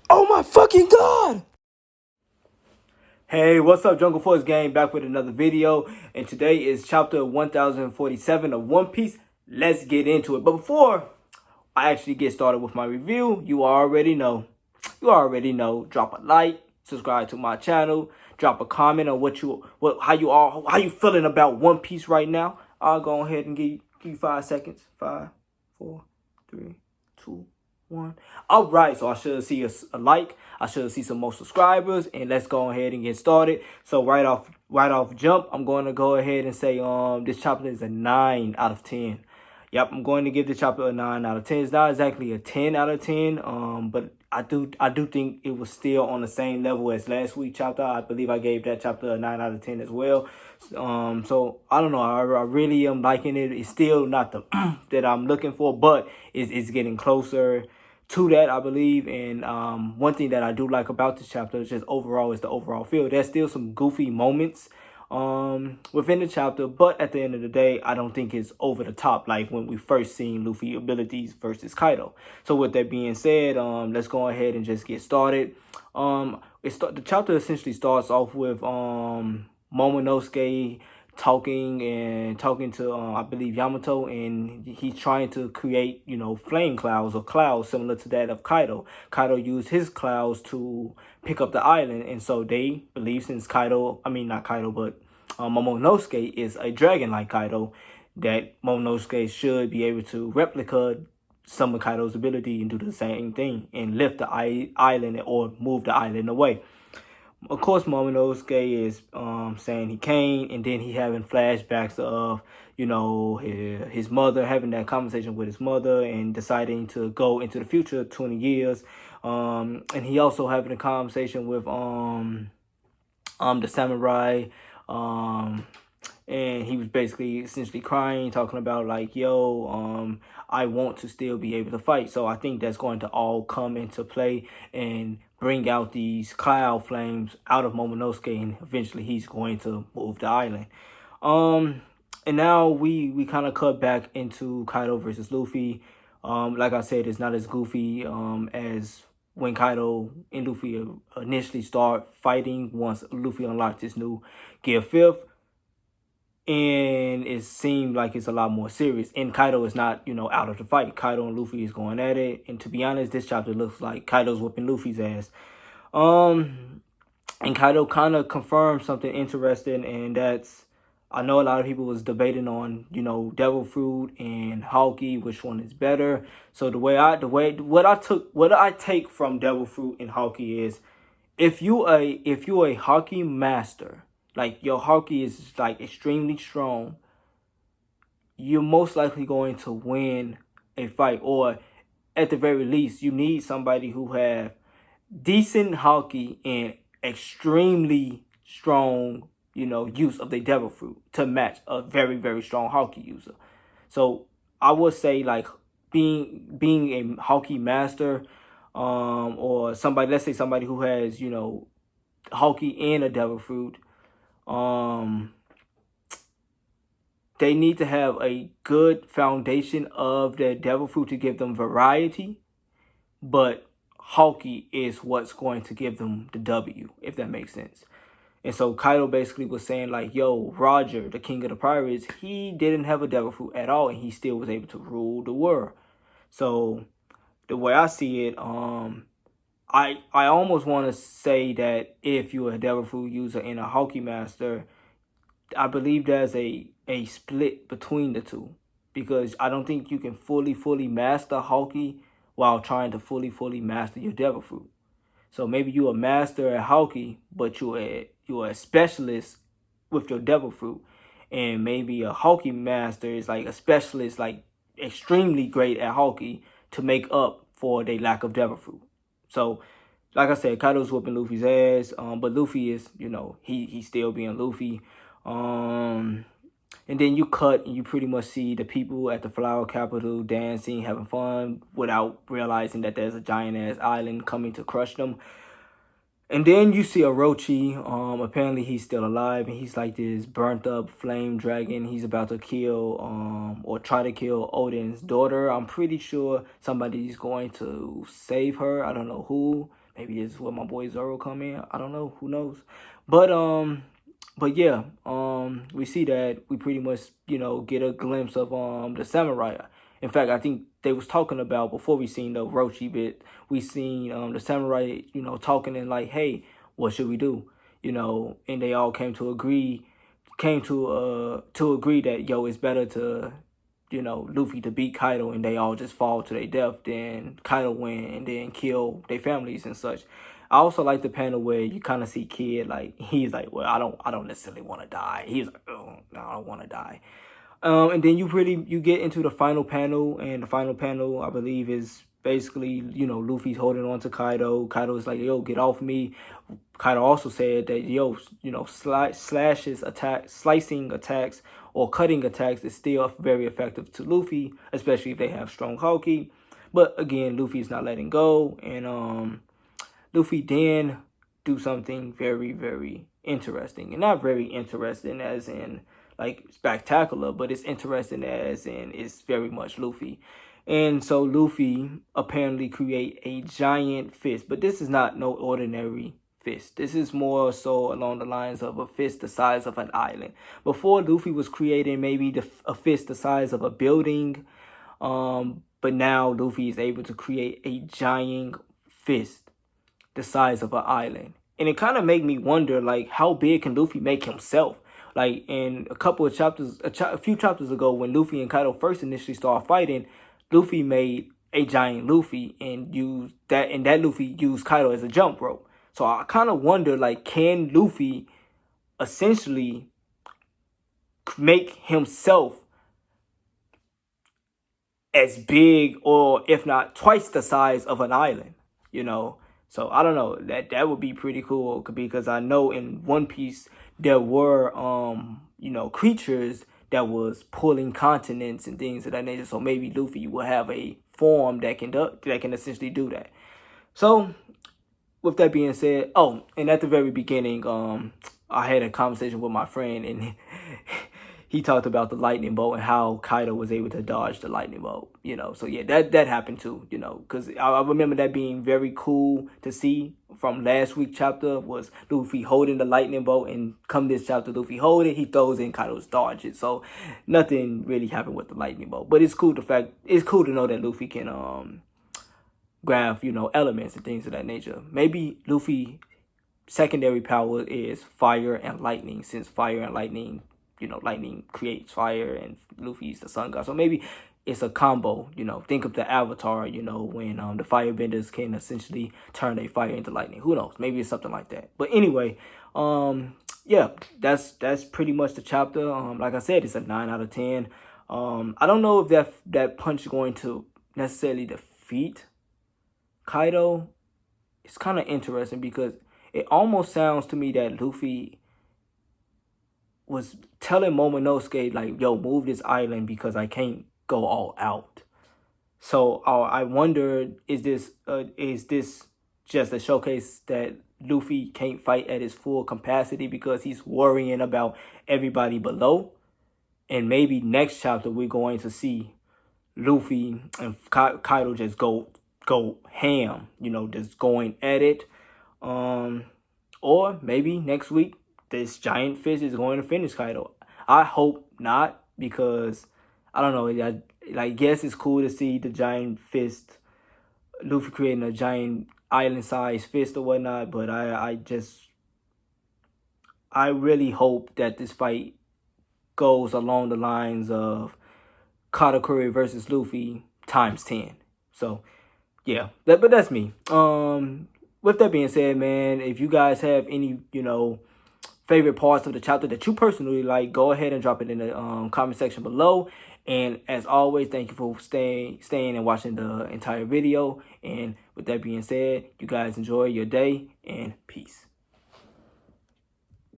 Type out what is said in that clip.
Oh my fucking god! Hey, what's up, Jungle Force Gang? Back with another video, and today is chapter 1047 of One Piece. Let's get into it. But before I actually get started with my review, you already know. Drop a like, subscribe to my channel, drop a comment on how you feeling about One Piece right now. I'll go ahead and give you 5 seconds. 5, 4, 3, 2, 1. All right, so I should see a like. I should see some more subscribers, and let's go ahead and get started. So right off jump, I'm going to go ahead and say this chapter is a 9 out of 10. Yep, I'm going to give the chapter a 9 out of 10. It's not exactly a 10 out of 10, but I do think it was still on the same level as last week's chapter. I believe I gave that chapter a 9 out of 10 as well. So I don't know. I really am liking it. It's still not the that I'm looking for, but it's getting closer to that, I believe. And one thing that I do like about this chapter is just overall is the overall feel. There's still some goofy moments within the chapter, but at the end of the day, I don't think it's over the top like when we first seen Luffy abilities versus Kaido. So with that being said, let's go ahead and just get started. The chapter essentially starts off with Momonosuke talking to I believe Yamato, and he's trying to create, flame clouds or clouds similar to that of Kaido. Kaido used his clouds to pick up the island, and so they believe, since not Kaido, but Momonosuke is a dragon like Kaido, that Momonosuke should be able to replicate some of Kaido's ability and do the same thing and lift the island or move the island away. Of course, Momonosuke is saying he can't, and then he having flashbacks of his mother, having that conversation with his mother and deciding to go into the future 20 years. And he also having a conversation with the samurai, and he was basically essentially crying, talking about like, I want to still be able to fight. So I think that's going to all come into play and bring out these cloud flames out of Momonosuke, and eventually he's going to move the island. And now we kind of cut back into Kaido versus Luffy. Like I said, it's not as goofy as when Kaido and Luffy initially start fighting once Luffy unlocked his new Gear 5th. And it seemed like it's a lot more serious. And Kaido is not, out of the fight. Kaido and Luffy is going at it. And to be honest, this chapter looks like Kaido's whooping Luffy's ass. And Kaido kind of confirmed something interesting, and that's, I know a lot of people was debating on, Devil Fruit and Hawky, which one is better. So what I take from Devil Fruit and Hawky is, if you a Hawky master, like your Hawky is like extremely strong, you're most likely going to win a fight, or at the very least, you need somebody who have decent Hawky and extremely strong, use of the Devil Fruit to match a very, very strong Hawky user. So I would say, like, being a Hawky master, or somebody, let's say somebody who has, Hawky and a Devil Fruit, they need to have a good foundation of their Devil Fruit to give them variety, but Hawky is what's going to give them the W, if that makes sense. And so Kaido basically was saying like, yo, Roger, the king of the pirates, he didn't have a Devil Fruit at all, and he still was able to rule the world. So the way I see it, I almost want to say that if you're a Devil Fruit user and a Hawky master, I believe there's a split between the two, because I don't think you can fully master Hawky while trying to fully master your Devil Fruit. So maybe you're a master at Hawky, but you're a specialist with your Devil Fruit, and maybe a Hawky master is like a specialist, like extremely great at Hawky, to make up for their lack of Devil Fruit. So, like I said, Kaido's whooping Luffy's ass, but Luffy is, he's still being Luffy. And then you cut and you pretty much see the people at the Flower Capital dancing, having fun, without realizing that there's a giant-ass island coming to crush them. And then you see Orochi. Apparently he's still alive, and he's like this burnt-up flame dragon. He's about to kill, or try to kill Oden's daughter. I'm pretty sure somebody's going to save her. I don't know who, Maybe this is where my boy Zoro come in. I don't know. Who knows? But yeah, we see that we pretty much, get a glimpse of the samurai. In fact, I think they was talking about before we seen the Orochi bit. We seen the samurai, talking and like, hey, what should we do? And they all came to agree that it's better to Luffy to beat Kaido, and they all just fall to their death. Then Kaido win and then kill their families and such. I also like the panel where you kind of see Kid, like he's like, well, I don't necessarily want to die. He's like, oh no, I don't want to die. And then you get into the final panel, and the final panel I believe is basically Luffy's holding on to Kaido. Kaido is like, yo, get off me. Kaido also said that slicing attacks or cutting attacks is still very effective to Luffy, especially if they have strong Haki. But again, Luffy's not letting go, and Luffy then do something very, very interesting. And not very interesting as in like spectacular, but it's interesting as in it's very much Luffy. And so Luffy apparently create a giant fist, but this is not no ordinary fist. This is more so along the lines of a fist the size of an island. Before, Luffy was creating maybe a fist the size of a building, but now Luffy is able to create a giant fist the size of an island. And it kind of made me wonder, like, how big can Luffy make himself? Like, in a few chapters ago, when Luffy and Kaido first initially started fighting, Luffy made a giant Luffy and that Luffy used Kaido as a jump rope. So I kind of wonder, like, can Luffy essentially make himself as big, or if not twice the size of an island, So I don't know, that would be pretty cool, because I know in One Piece there were creatures that was pulling continents and things of that nature. So maybe Luffy will have a form that can essentially do that. So with that being said, and at the very beginning, I had a conversation with my friend, and he talked about the lightning bolt and how Kaido was able to dodge the lightning bolt, So yeah, that happened too, because I remember that being very cool to see from last week's chapter, was Luffy holding the lightning bolt, and come this chapter, Luffy hold it, he throws it, and Kaido's dodge it. So nothing really happened with the lightning bolt, but it's cool to know that Luffy can grab elements and things of that nature. Maybe Luffy secondary power is fire and lightning, since fire and lightning, lightning creates fire and Luffy's the sun god. So maybe it's a combo, think of the Avatar, when the firebenders can essentially turn a fire into lightning. Who knows? Maybe it's something like that. But anyway, yeah, that's pretty much the chapter. Like I said, it's a 9 out of 10. I don't know if that punch is going to necessarily defeat Kaido. It's kind of interesting, because it almost sounds to me that Luffy was telling Momonosuke, like, yo, move this island because I can't go all out. So I wonder, is this just a showcase that Luffy can't fight at his full capacity because he's worrying about everybody below? And maybe next chapter we're going to see Luffy and Kaido just go ham, just going at it. Or maybe next week this giant fist is going to finish Kaido. I hope not, because I don't know. I guess it's cool to see the giant fist, Luffy creating a giant island-sized fist or whatnot. But I really hope that this fight goes along the lines of Katakuri versus Luffy times 10. So yeah, but that's me. With that being said, man, if you guys have any, favorite parts of the chapter that you personally like, go ahead and drop it in the comment section below. And as always, thank you for staying and watching the entire video. And with that being said, you guys enjoy your day, and peace.